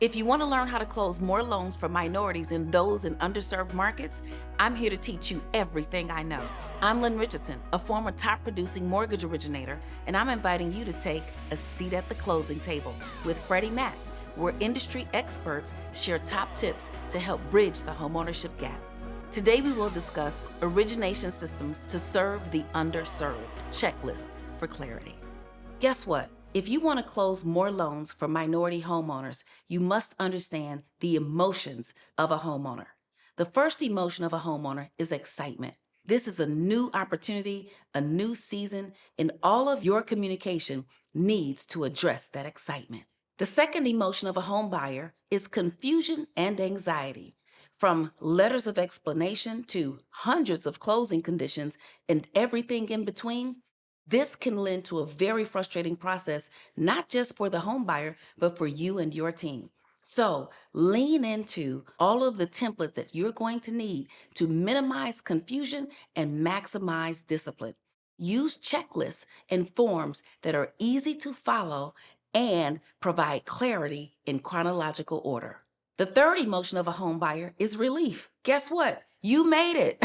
If you want to learn how to close more loans for minorities and those in underserved markets, I'm here to teach you everything I know. I'm Lynn Richardson, a former top producing mortgage originator, and I'm inviting you to take a seat at the closing table with Freddie Mac, where industry experts share top tips to help bridge the homeownership gap. Today we will discuss origination systems to serve the underserved, checklists for clarity. Guess what? If you want to close more loans for minority homeowners, you must understand the emotions of a homeowner. The first emotion of a homeowner is excitement. This is a new opportunity, a new season, and all of your communication needs to address that excitement. The second emotion of a home buyer is confusion and anxiety. From letters of explanation to hundreds of closing conditions and everything in between, this can lend to a very frustrating process, not just for the home buyer, but for you and your team. So lean into all of the templates that you're going to need to minimize confusion and maximize discipline. Use checklists and forms that are easy to follow and provide clarity in chronological order. The third emotion of a home buyer is relief. Guess what? You made it.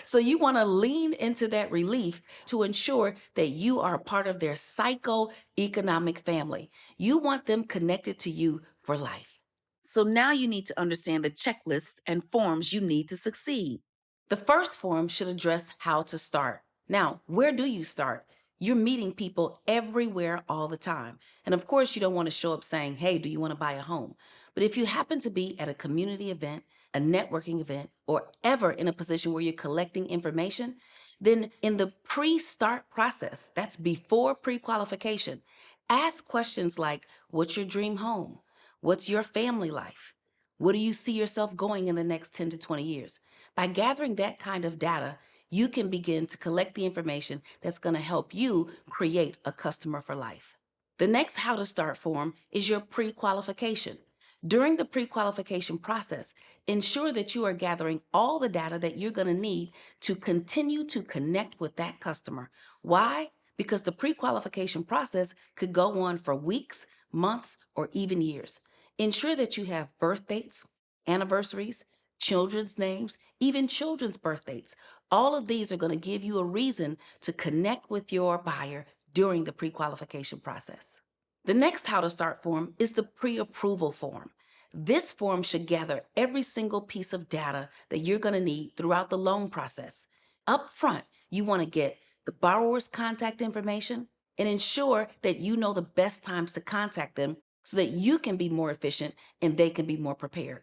So you want to lean into that relief to ensure that you are a part of their psycho-economic family. You want them connected to you for life. So now you need to understand the checklists and forms you need to succeed. The first form should address how to start. Now, where do you start? You're meeting people everywhere all the time. And of course, you don't want to show up saying, hey, do you want to buy a home? But if you happen to be at a community event, a networking event, or ever in a position where you're collecting information, then in the pre-start process, that's before pre-qualification, ask questions like, what's your dream home? What's your family life? Where do you see yourself going in the next 10 to 20 years? By gathering that kind of data, you can begin to collect the information that's going to help you create a customer for life. The next how to start form is your pre-qualification. During the pre-qualification process, ensure that you are gathering all the data that you're going to need to continue to connect with that customer. Why? Because the pre-qualification process could go on for weeks, months, or even years. Ensure that you have birth dates, anniversaries, children's names, even children's birth dates. All of these are going to give you a reason to connect with your buyer during the pre-qualification process. The next how to start form is the pre-approval form. This form should gather every single piece of data that you're going to need throughout the loan process. Up front, you want to get the borrower's contact information and ensure that you know the best times to contact them so that you can be more efficient and they can be more prepared.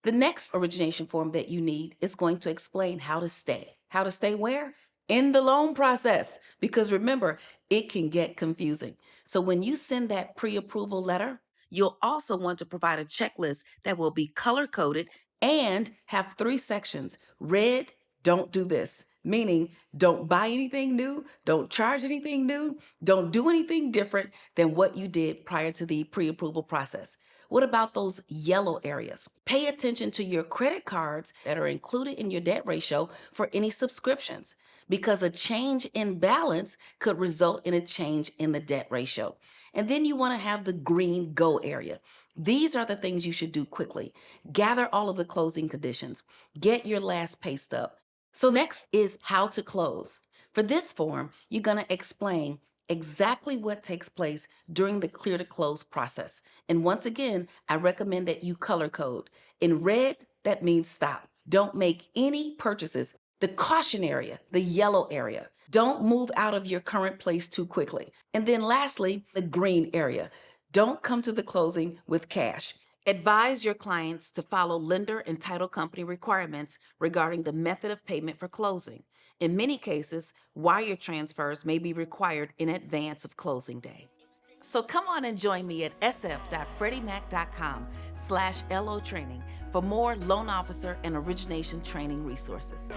The next origination form that you need is going to explain how to stay. How to stay where? In the loan process. Because remember, it can get confusing. So when you send that pre-approval letter, you'll also want to provide a checklist that will be color-coded and have 3 sections. Red, don't do this. Meaning, don't buy anything new, don't charge anything new, don't do anything different than what you did prior to the pre-approval process. What about those yellow areas? Pay attention to your credit cards that are included in your debt ratio for any subscriptions, because a change in balance could result in a change in the debt ratio. And then you want to have the green go area. These are the things you should do quickly. Gather all of the closing conditions. Get your last pay stub. So next is how to close. For this form, you're going to explain exactly what takes place during the clear to close process. And once again, I recommend that you color code. In red, that means stop. Don't make any purchases. The caution area, the yellow area. Don't move out of your current place too quickly. And then lastly, the green area. Don't come to the closing with cash. Advise your clients to follow lender and title company requirements regarding the method of payment for closing. In many cases, wire transfers may be required in advance of closing day. So come on and join me at sf.freddiemac.com/LO training for more loan officer and origination training resources.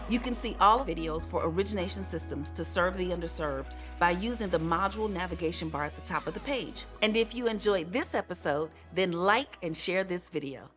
You can see all videos for origination systems to serve the underserved by using the module navigation bar at the top of the page. And if you enjoyed this episode, then like and share this video.